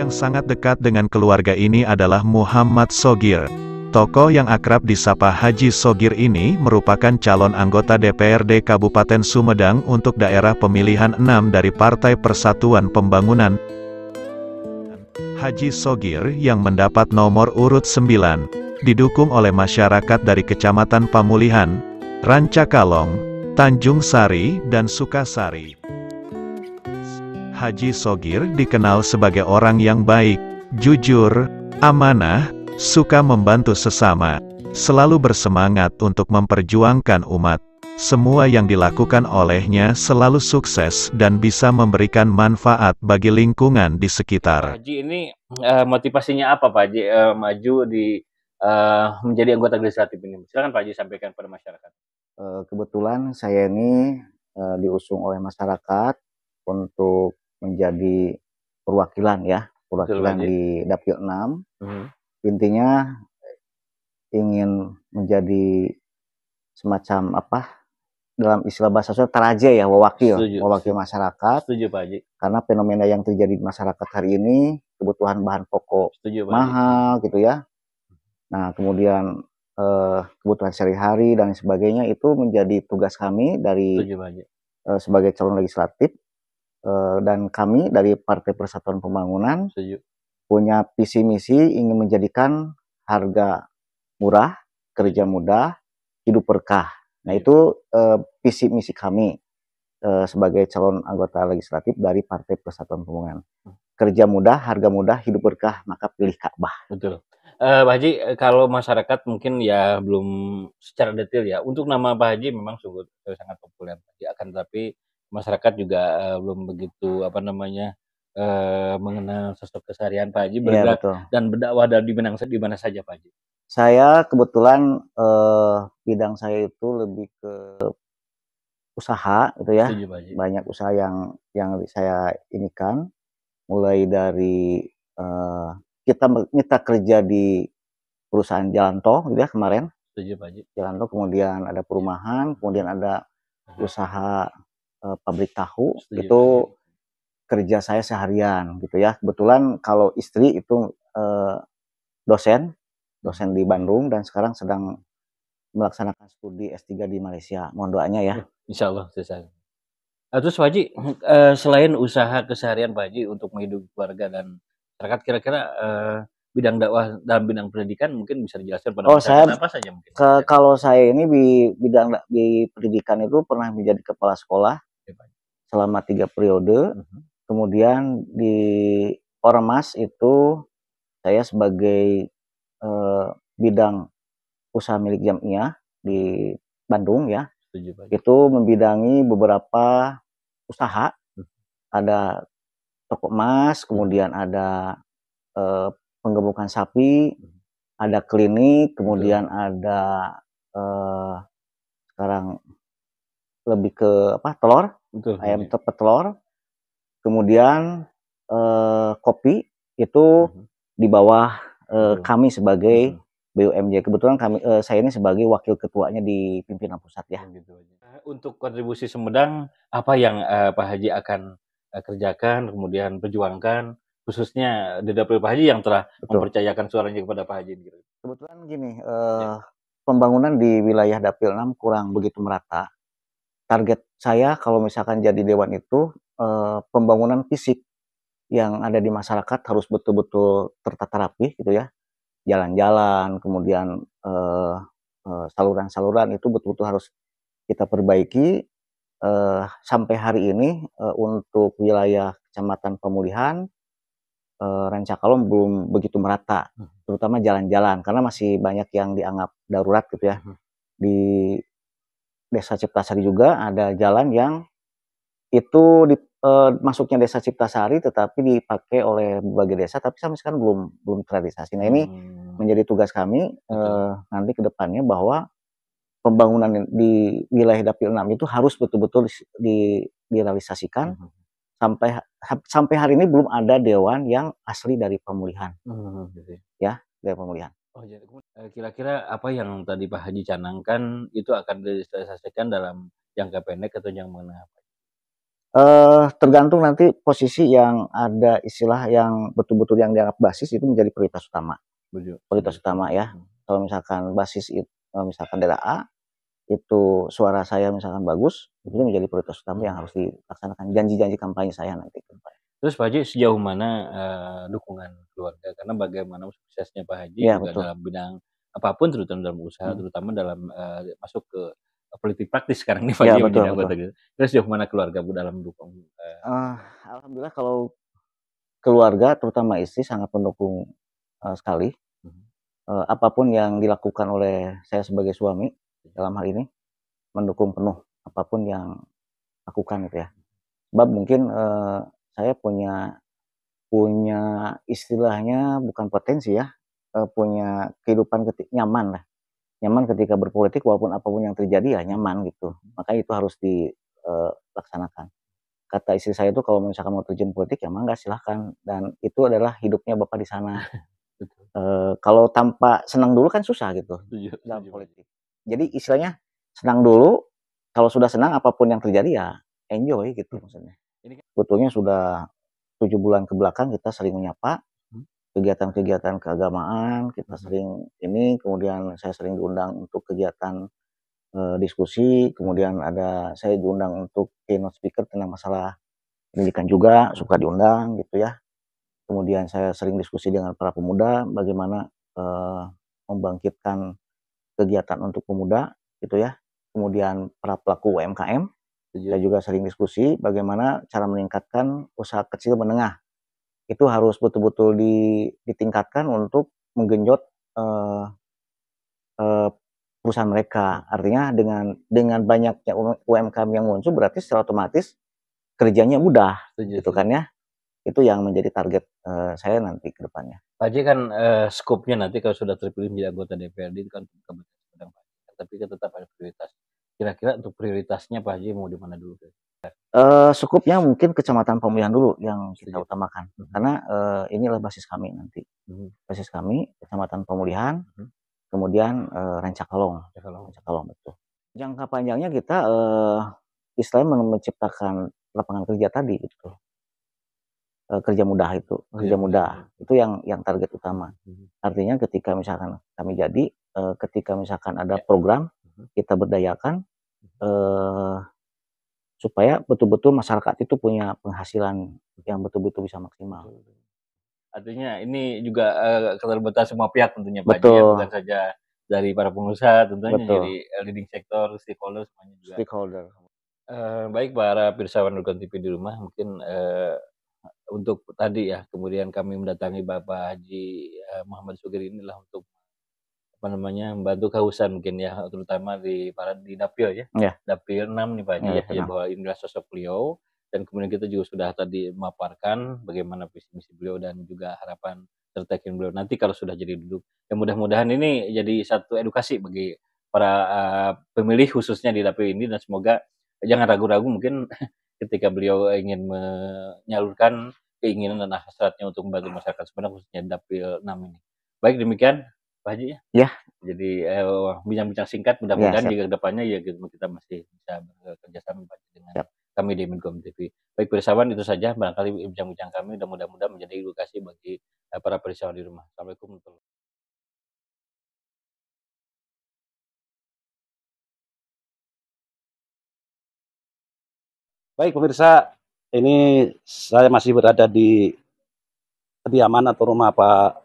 yang sangat dekat dengan keluarga ini adalah Muhammad Shogir. Tokoh yang akrab disapa Haji Shogir ini merupakan calon anggota DPRD Kabupaten Sumedang untuk daerah pemilihan 6 dari Partai Persatuan Pembangunan. Haji Shogir yang mendapat nomor urut 9, didukung oleh masyarakat dari Kecamatan Pamulihan, Rancakalong, Tanjung Sari, dan Sukasari. Haji Shogir dikenal sebagai orang yang baik, jujur, amanah, suka membantu sesama, selalu bersemangat untuk memperjuangkan umat. Semua yang dilakukan olehnya selalu sukses dan bisa memberikan manfaat bagi lingkungan di sekitar. Pak Haji ini motivasinya apa Pak Haji maju di menjadi anggota legislatif ini? Silakan Pak Haji sampaikan pada masyarakat. Kebetulan saya ini diusung oleh masyarakat untuk menjadi perwakilan di Dapil 6. Intinya ingin menjadi semacam dalam istilah bahasa Sunda taraje ya, mewakil masyarakat. Setuju Pak Haji. Karena fenomena yang terjadi di masyarakat hari ini, kebutuhan bahan pokok mahal gitu ya. Nah, kemudian kebutuhan sehari-hari dan sebagainya itu menjadi tugas kami dari sebagai calon legislatif, dan kami dari Partai Persatuan Pembangunan punya visi misi ingin menjadikan harga murah, kerja mudah, hidup berkah. Nah, itu visi misi kami sebagai calon anggota legislatif dari Partai Persatuan Pembangunan. Kerja mudah, harga mudah, hidup berkah, maka pilih Ka'bah. Betul. Pak Haji, kalau masyarakat mungkin ya belum secara detail ya, untuk nama Pak Haji memang sangat populer, akan tetapi masyarakat juga belum begitu mengenal sosok keseharian Pak Haji bergerak dan berdakwah di mana saja Pak Haji. Saya kebetulan bidang saya itu lebih ke usaha gitu ya. Banyak usaha yang saya inikan, mulai dari kita kerja di perusahaan jalan tol gitu ya kemarin. Jalan tol, kemudian ada perumahan, kemudian ada usaha pabrik tahu. Itu kerja saya seharian gitu ya. Kebetulan kalau istri itu dosen di Bandung dan sekarang sedang melaksanakan studi S3 di Malaysia. Mohon doanya ya. Insya Allah selesai. Terus Pak Haji, selain usaha keseharian Pak Haji untuk menghidupi keluarga dan masyarakat, kira-kira bidang dakwah dalam bidang pendidikan mungkin bisa dijelaskan pada masyarakat apa saja mungkin? Kalau saya ini di pendidikan itu pernah menjadi kepala sekolah selama 3 periode. Kemudian di Ormas itu saya sebagai bidang usaha milik jamiah di Bandung ya. Itu membidangi beberapa usaha. Ada toko emas, kemudian ada penggemukan sapi, ada klinik, kemudian ada sekarang lebih ke telur, ayam telur. Kemudian kopi itu di bawah kami sebagai BUMJ. Kebetulan saya ini sebagai wakil ketuanya di pimpinan pusat ya. Untuk kontribusi Sumedang, apa yang Pak Haji akan kerjakan, kemudian perjuangkan, khususnya di dapil Pak Haji yang telah mempercayakan suaranya kepada Pak Haji? Kebetulan gini, pembangunan di wilayah Dapil 6 kurang begitu merata. Target saya kalau misalkan jadi dewan itu, pembangunan fisik yang ada di masyarakat harus betul-betul tertata rapi gitu ya. Jalan-jalan, kemudian saluran-saluran itu betul-betul harus kita perbaiki. Sampai hari ini untuk wilayah Kecamatan Pamulihan, Rancakalong belum begitu merata, terutama jalan-jalan karena masih banyak yang dianggap darurat gitu ya. Di Desa Ciptasari juga ada jalan yang itu masuknya Desa Ciptasari tetapi dipakai oleh berbagai desa, tapi sampai sekarang belum terrealisasi. Nah, ini menjadi tugas kami nanti ke depannya bahwa pembangunan di wilayah Dapil 6 itu harus betul-betul direalisasikan. Sampai hari ini belum ada dewan yang asli dari Pamulihan. Ya, dari Pamulihan. Kira-kira apa yang tadi Pak Haji canangkan itu akan direalisasikan dalam jangka pendek atau jangka menengah? Tergantung nanti posisi yang ada, istilah yang betul-betul yang dianggap basis itu menjadi prioritas utama. Prioritas utama ya. Kalau misalkan basis itu, misalkan daerah A, itu suara saya misalkan bagus, itu menjadi prioritas utama yang harus dilaksanakan, janji-janji kampanye saya nanti. Terus Pak Haji sejauh mana dukungan keluarga? Karena bagaimana suksesnya Pak Haji Iya, juga betul. dalam bidang apapun, terutama dalam usaha, terutama dalam masuk ke politik praktis sekarang nih Pak Iya, Haji betul, menjadi anggota betul. gitu. Terus sejauh mana keluarga Bu dalam mendukung? Alhamdulillah kalau keluarga terutama istri sangat mendukung sekali. Apapun yang dilakukan oleh saya sebagai suami dalam hal ini mendukung penuh apapun yang lakukan gitu ya. Sebab mungkin saya punya istilahnya bukan potensi ya, punya kehidupan nyaman lah. Nyaman ketika berpolitik walaupun apapun yang terjadi ya nyaman gitu. Makanya itu harus dilaksanakan. Kata istri saya itu kalau misalkan mau terjun politik ya mangga silahkan, dan itu adalah hidupnya Bapak di sana. Kalau tanpa senang dulu kan susah gitu dalam politik. Jadi istilahnya senang dulu, kalau sudah senang apapun yang terjadi ya enjoy gitu maksudnya. Sebetulnya sudah 7 bulan ke belakang kita sering menyapa kegiatan-kegiatan keagamaan, kita sering ini, kemudian saya sering diundang untuk kegiatan diskusi, kemudian saya diundang untuk keynote speaker tentang masalah pendidikan juga, suka diundang gitu ya. Kemudian saya sering diskusi dengan para pemuda bagaimana membangkitkan kegiatan untuk pemuda gitu ya. Kemudian para pelaku UMKM, saya juga sering diskusi bagaimana cara meningkatkan usaha kecil menengah. Itu harus betul-betul ditingkatkan untuk menggenjot perusahaan mereka. Artinya dengan banyaknya UMKM yang muncul berarti secara otomatis kerjanya mudah gitu kan ya. Itu yang menjadi target saya nanti ke depannya. Pak Haji kan skopnya nanti kalau sudah terpilih menjadi anggota DPRD itu kan Kabupaten Padang, tapi kan tetap ada prioritas. Kira-kira untuk prioritasnya Pak Haji mau di mana dulu? Skupnya mungkin Kecamatan Pemulihan dulu yang kita utamakan. Karena inilah basis kami nanti. Basis kami Kecamatan Pemulihan, kemudian Rancakalong. Rancakalong betul. Jangka panjangnya kita istilahnya menciptakan lapangan kerja tadi gitu. Kerja mudah itu, itu yang target utama. Artinya ketika misalkan kami jadi, ketika misalkan ada program, kita berdayakan supaya betul-betul masyarakat itu punya penghasilan yang betul-betul bisa maksimal. Artinya ini juga keterlibatan semua pihak tentunya Pak Haji ya, bukan saja dari para pengusaha tentunya, jadi leading sektor, stakeholder semuanya juga. Baik para pirsawan Nurgan TV di rumah, mungkin untuk tadi ya, kemudian kami mendatangi Bapak Haji Muhammad Sugiri inilah untuk membantu kehausan mungkin ya, terutama di Dapil ya. Dapil 6 nih Pak Haji ya, ya bahwa inilah sosok beliau, dan kemudian kita juga sudah tadi memaparkan bagaimana visi misi beliau dan juga harapan serta keinginan beliau nanti kalau sudah jadi duduk. Ya mudah-mudahan ini jadi satu edukasi bagi para pemilih khususnya di Dapil ini, dan semoga jangan ragu-ragu mungkin ketika beliau ingin menyalurkan keinginan dan hasratnya untuk membantu masyarakat Sumedang khususnya Dapil 6 ini. Baik demikian Pak Haji ya. Ya. Jadi bincang-bincang singkat, mudah-mudahan juga ke depannya ya kita masih bisa bekerja sama dengan kami di Minkom TV. Baik pirsawan, itu saja barangkali bincang-bincang kami, dan mudah-mudahan menjadi edukasi bagi para pirsawan di rumah. Assalamualaikum warahmatullahi wabarakatuh. Baik pemirsa, ini saya masih berada di kediaman atau rumah Pak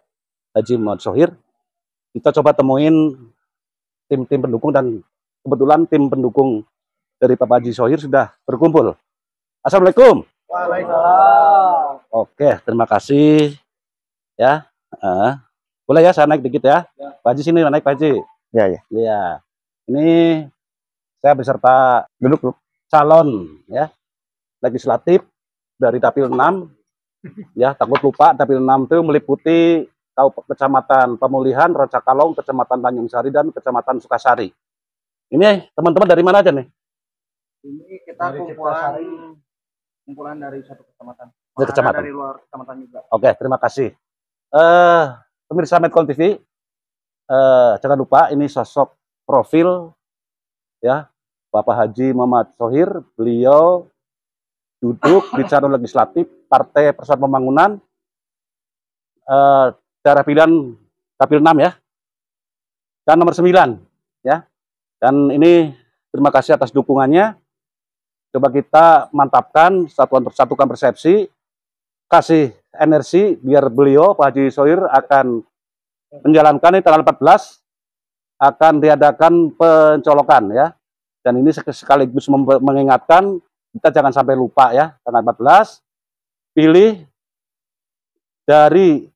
Haji Muhammad Sohir. Kita coba temuin tim-tim pendukung, dan kebetulan tim pendukung dari Pak Haji Sohir sudah berkumpul. Assalamualaikum. Waalaikumsalam. Oke, terima kasih. Ya, boleh ya saya naik dikit ya. Pak Haji sini naik Pak Haji. Ya. Ini saya beserta calon ya legislatif dari Dapil 6 ya, takut lupa. Dapil 6 itu meliputi Kecamatan Pemulihan, Rancakalong, Kecamatan Tanjung Sari, dan Kecamatan Sukasari. Ini teman-teman dari mana aja nih? Ini kita kumpulan dari satu kecamatan. Dari luar kecamatan juga. Oke, terima kasih. Pemirsa Medcom TV, jangan lupa ini sosok profil ya Bapak Haji Muhammad Sohir. Beliau duduk di calon legislatif Partai Persatuan Pembangunan daerah pilihan Dapil 6 ya, dan nomor 9 ya. Dan ini terima kasih atas dukungannya. Coba kita mantapkan, satukan persepsi, kasih energi biar beliau Pak Haji Sohir akan menjalankan ini tanggal 14 akan diadakan pencolokan ya. Dan ini sekaligus mengingatkan kita jangan sampai lupa ya, tanggal 14 pilih dari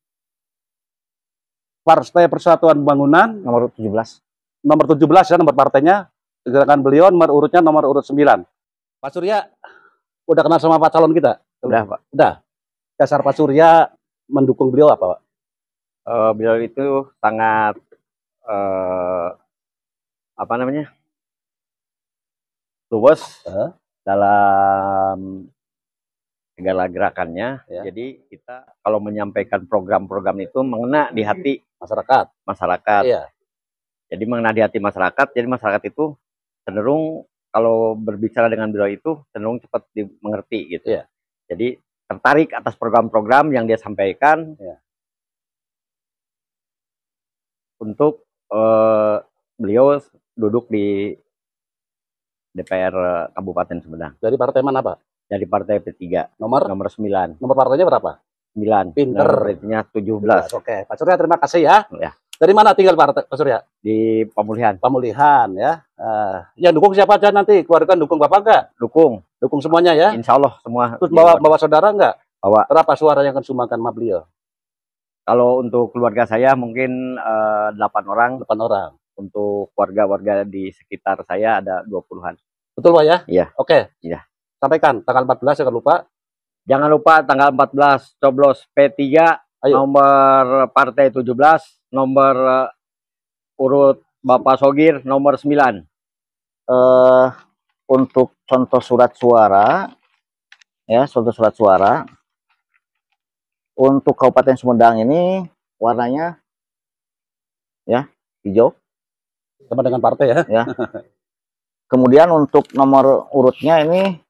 Partai Persatuan Pembangunan nomor 17. Nomor 17 ya, nomor partainya. Gerakan beliau nomor urutnya nomor urut 9. Pak Surya udah kenal sama Pak calon kita? Udah, Pak. Udah. Dasar Pak Surya mendukung beliau apa, Pak? Beliau itu sangat luwes dalam segala gerakannya. Ya. Jadi kita kalau menyampaikan program-program itu mengena di hati masyarakat. Iya. Jadi mengena di hati masyarakat. Jadi masyarakat itu cenderung kalau berbicara dengan beliau itu cenderung cepat dimengerti gitu. Iya. Jadi tertarik atas program-program yang dia sampaikan. Iya. Untuk beliau duduk di DPR Kabupaten Sumedang. Dari partai mana, Pak? Dari partai P3. Nomor 9. Nomor partainya berapa? 9. Pinter. Nomornya 17. Oke, Pak Surya terima kasih ya. Ya. Dari mana tinggal Pak Surya? Di Pemulihan. Pemulihan ya. Yang dukung siapa aja nanti? Keluarga dukung Bapak enggak? Dukung. Dukung semuanya ya? Insya Allah semua. Terus bawa saudara enggak? Bawa. Berapa suara yang akan sumbangkan sama beliau? Kalau untuk keluarga saya mungkin 8 orang. 8 orang. Untuk warga-warga di sekitar saya ada 20-an. Betul Pak ya? Iya. Oke. Iya. Sampaikan tanggal 14 jangan lupa. Jangan lupa tanggal 14 coblos P3. Ayo. Nomor partai 17, nomor urut Bapak Sogir nomor 9. Untuk contoh surat suara ya, contoh surat suara untuk Kabupaten Sumedang ini warnanya ya hijau sama dengan partai ya. Ya. Kemudian untuk nomor urutnya ini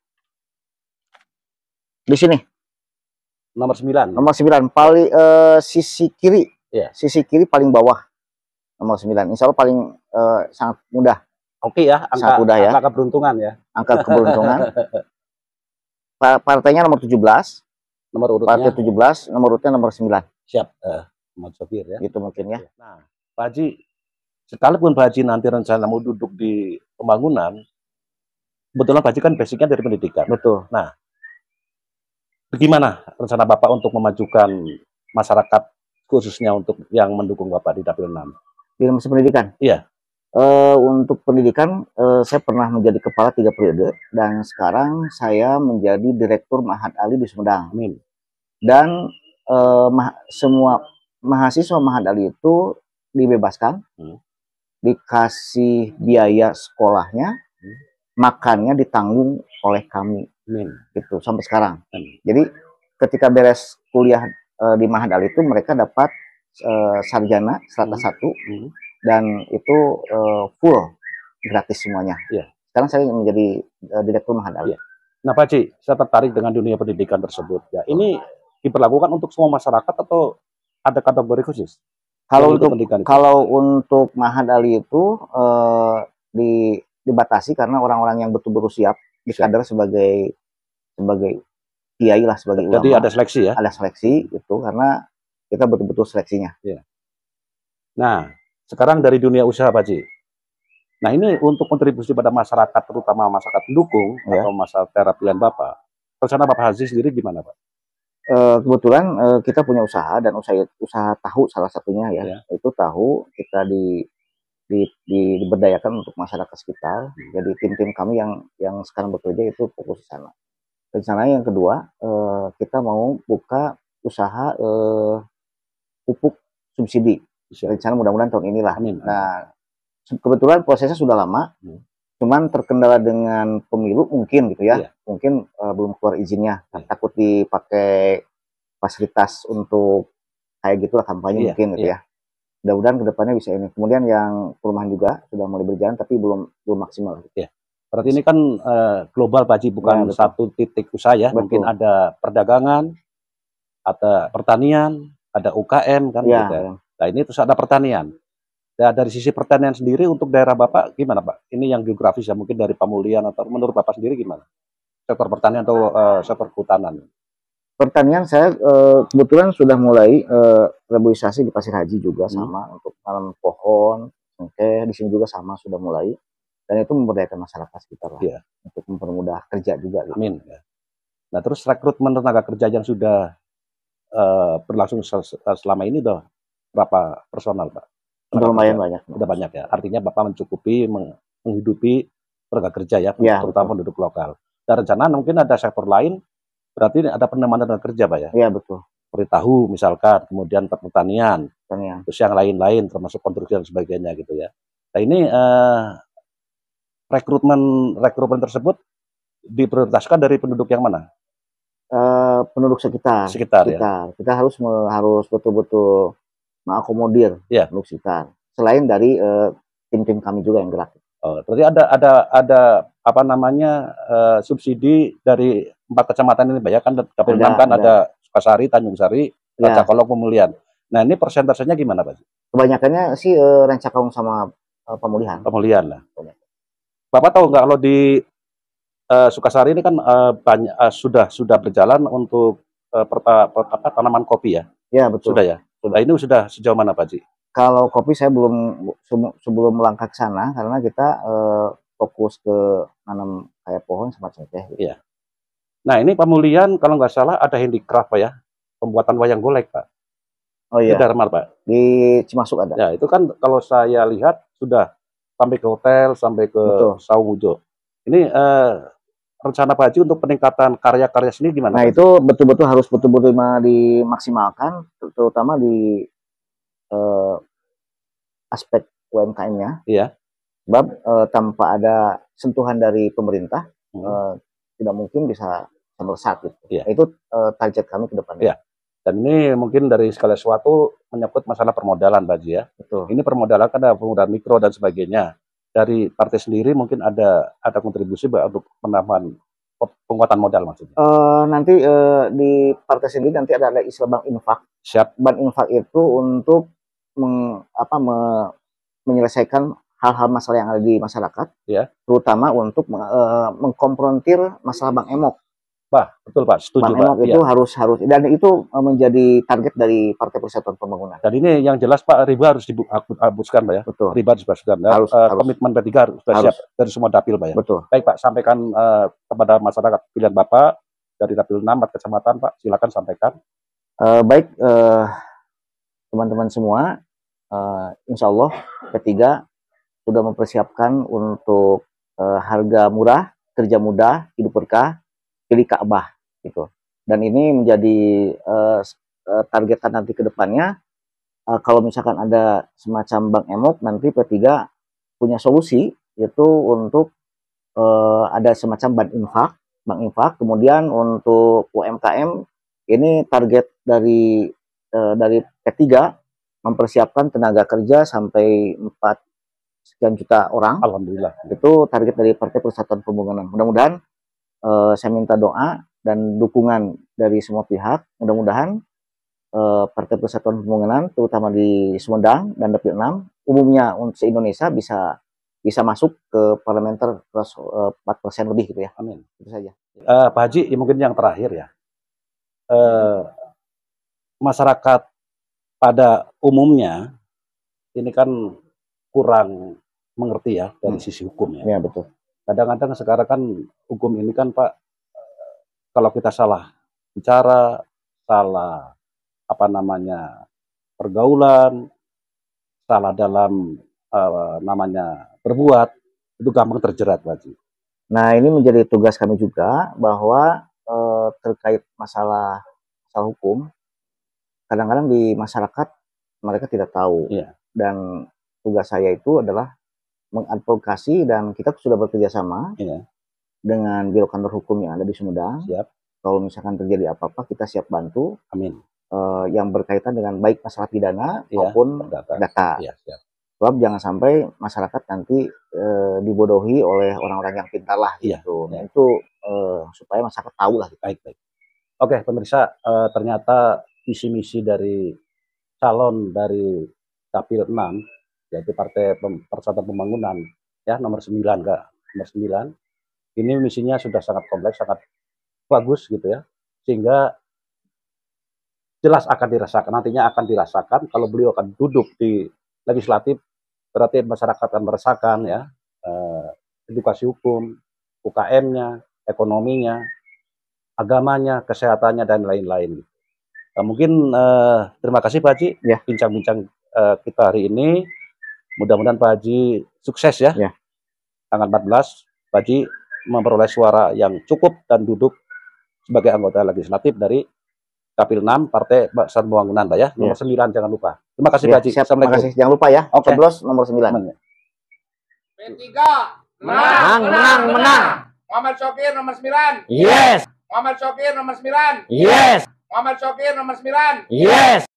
di sini. Nomor 9. Nomor 9 paling sisi kiri. Ya. Sisi kiri paling bawah. Nomor 9. Insya Allah paling sangat mudah. Oke ya, sangat mudah ya. Angka keberuntungan ya. Angka keberuntungan. Partainya nomor 17. Nomor urutnya. Partai 17, nomor urutnya nomor 9. Siap. Nomor Sofir ya. Gitu mungkin ya. Nah, Pak Haji, sekalipun Pak Haji nanti rencana mau duduk di pembangunan, kebetulan Pak Haji kan basicnya dari pendidikan. Betul. Nah, bagaimana rencana Bapak untuk memajukan masyarakat khususnya untuk yang mendukung Bapak di Dapil 6? Di masa pendidikan? Iya. Untuk pendidikan, saya pernah menjadi kepala 3 periode dan sekarang saya menjadi direktur Ma'had Ali di Sumedang. Amin. Dan semua mahasiswa Ma'had Ali itu dibebaskan, dikasih biaya sekolahnya, makannya ditanggung oleh kami. Gitu sampai sekarang. Jadi ketika beres kuliah di Ma'had Ali itu mereka dapat sarjana strata 1 dan itu full gratis semuanya. Yeah. Sekarang saya menjadi direktur Ma'had Ali. Yeah. Nah Pak Haji, saya tertarik dengan dunia pendidikan tersebut. Ya, ini diperlakukan untuk semua masyarakat atau ada kategori khusus? Kalau untuk Ma'had Ali itu dibatasi karena orang-orang yang betul-betul siap dikadar sebagai kiai lah, sebagai ulama. Jadi ada seleksi ya? Ada seleksi itu karena kita betul-betul seleksinya. Ya. Nah, sekarang dari dunia usaha Pak Haji. Nah, ini untuk kontribusi pada masyarakat, terutama masyarakat pendukung atau masyarakat daerah pilihan Bapak. Rencana Bapak Haji sendiri gimana, Pak? Kebetulan kita punya usaha dan usaha tahu salah satunya ya. Itu tahu kita diberdayakan untuk masyarakat sekitar. Jadi tim-tim kami yang sekarang bekerja itu fokus di sana. Rencana yang kedua, kita mau buka usaha pupuk subsidi. Rencana mudah-mudahan tahun inilah. Amin. Nah, kebetulan prosesnya sudah lama, cuman terkendala dengan pemilu mungkin gitu ya. Mungkin belum keluar izinnya, takut dipakai fasilitas untuk kayak gitulah kampanye mungkin gitu ya. Mudah-mudahan kedepannya bisa ini. Kemudian yang perumahan juga sudah mulai berjalan tapi belum maksimal. Berarti ini kan global Pak Haji, bukan satu titik usaha ya. Betul. Mungkin ada perdagangan, ada pertanian, ada UKM kan gitu. Nah ini terus ada pertanian. Ya, dari sisi pertanian sendiri untuk daerah Bapak gimana Pak? Ini yang geografis ya, mungkin dari Pamulian atau menurut Bapak sendiri gimana? Sektor pertanian atau sektor kehutanan? Pertanian saya kebetulan sudah mulai reboisasi di Pasir Haji juga sama untuk tanam pohon, cengkeh di sini juga sama sudah mulai, dan itu memberdayakan masyarakat sekitar lah, untuk mempermudah kerja juga. Amin. Ya. Nah terus rekrutmen tenaga kerja yang sudah berlangsung selama ini udah berapa personal Pak? Udah lumayan banyak. Udah banyak ya. Artinya Bapak mencukupi menghidupi tenaga kerja ya, terutama penduduk lokal. Dan rencana mungkin ada sektor lain, berarti ada penambahan tenaga kerja Pak ya? Iya betul. Seperti tahu misalkan, kemudian pertanian, terus yang lain-lain termasuk konstruksi dan sebagainya gitu ya. Nah ini rekrutmen tersebut diprioritaskan dari penduduk yang mana? Penduduk sekitar. Ya? Kita harus betul-betul mengakomodir penduduk sekitar. Selain dari tim-tim kami juga yang gerak. Oh, berarti ada apa namanya subsidi dari 4 kecamatan ini Pak ya, kan Dapil 6 kan ada Sukasari, Tanjung Sari, Rancakolong, Pemulihan. Nah ini persentasenya gimana Pak? Kebanyakannya sih Rancakolong sama Pemulihan. Pemulihan lah. Bapak tahu nggak kalau di Sukasari ini kan banyak sudah berjalan untuk tanaman kopi ya? Iya betul. Sudah ya. Nah ini sudah sejauh mana Pak Ji? Kalau kopi saya sebelum melangkah ke sana karena kita fokus ke nanam kayak pohon sama cengkeh. Gitu. Iya. Nah ini Pemulihan kalau nggak salah ada handicraft Pak ya, pembuatan wayang golek Pak. Oh iya. Di Darmal Pak. Di Cimasuk ada. Ya itu kan kalau saya lihat sudah sampai ke hotel, sampai ke Saung-Ujo. Ini rencana Pak Haji untuk peningkatan karya-karya seni gimana? Nah Pak? Itu betul-betul harus betul-betul dimaksimalkan, terutama di aspek UMKM-nya. Iya. Sebab tanpa ada sentuhan dari pemerintah tidak mungkin bisa melesat gitu. Iya. Itu target kami ke depannya. Iya. Dan ini mungkin dari segala sesuatu menyangkut masalah permodalan Pak Haji ya. Betul. Ini permodalan kan ada permodalan mikro dan sebagainya. Dari partai sendiri mungkin ada kontribusi untuk penambahan penguatan modal maksudnya. Nanti di partai sendiri nanti ada istilah bank infak. Siap. Bank infak itu untuk menyelesaikan hal-hal masalah yang ada di masyarakat, terutama untuk mengkonfrontir masalah Bang Emok. Bah, betul Pak, setuju Bang Emok Pak. Itu harus dan itu menjadi target dari Partai Persatuan Pembangunan. Dan ini yang jelas Pak, riba harus dihapuskan Pak ya. Betul. Riba harus dihapuskan. Harus. Komitmen P3 harus siap dari semua dapil Pak ya. Betul. Baik Pak, sampaikan kepada masyarakat pilihan Bapak dari dapil 6 4 kecamatan Pak, silakan sampaikan. Baik teman-teman semua, insya Allah P3 sudah mempersiapkan untuk harga murah, kerja mudah, hidup berkah, pilih Ka'bah gitu. Dan ini menjadi targetan nanti ke depannya. Kalau misalkan ada semacam Bank Emok, nanti P3 punya solusi yaitu untuk ada semacam bank infak. Kemudian untuk UMKM ini target dari P3 mempersiapkan tenaga kerja sampai 4 sekian juta orang. Alhamdulillah. Itu target dari Partai Persatuan Pembangunan. Mudah-mudahan saya minta doa dan dukungan dari semua pihak. Mudah-mudahan Partai Persatuan Pembangunan, terutama di Sumedang dan Dapil 6, umumnya untuk se-Indonesia bisa masuk ke parlementer plus 4% lebih gitu ya. Amin. Itu saja. Pak Haji, mungkin yang terakhir ya. Masyarakat pada umumnya ini kan kurang mengerti ya dari sisi hukum ya. Iya betul. Kadang-kadang sekarang kan hukum ini kan Pak, kalau kita salah bicara, salah pergaulan, salah dalam namanya berbuat, itu gampang terjerat Pak Haji. Nah ini menjadi tugas kami juga bahwa terkait masalah hukum, kadang-kadang di masyarakat mereka tidak tahu. Iya. Dan tugas saya itu adalah mengadvokasi dan kita sudah bekerja sama dengan Biro Kantor Hukum yang ada di Sumedang. Siap. Kalau misalkan terjadi apa-apa kita siap bantu. Amin. Yang berkaitan dengan baik masalah pidana maupun data. Iya, siap. Sebab jangan sampai masyarakat nanti dibodohi oleh orang-orang yang pintar lah gitu. Nah, itu supaya masyarakat tahu lah. Baik. Oke, pemirsa, ternyata visi misi dari calon dari Dapil 6, yaitu Partai Persatuan Pembangunan, ya nomor 9 Kak, nomor 9. Ini misinya sudah sangat kompleks, sangat bagus gitu ya. Sehingga jelas akan dirasakan, nantinya akan dirasakan kalau beliau akan duduk di legislatif, berarti masyarakat akan merasakan ya edukasi hukum, UKM-nya, ekonominya, agamanya, kesehatannya, dan lain-lain. Mungkin terima kasih Pak Haji ya bincang-bincang kita hari ini. Mudah-mudahan Pak Haji sukses ya. Tanggal 14 Pak Haji memperoleh suara yang cukup dan duduk sebagai anggota legislatif dari Dapil 6 Partai Persatuan Pembangunan Pak ya. Nomor 9 jangan lupa. Terima kasih Pak Haji. Terima kasih. Jangan lupa ya. Coblos nomor 9. P3 menang. Muhammad Syokir nomor 9. Yes. Muhammad Syokir nomor 9. Yes. Muhammad Syokir nomor 9. Yes.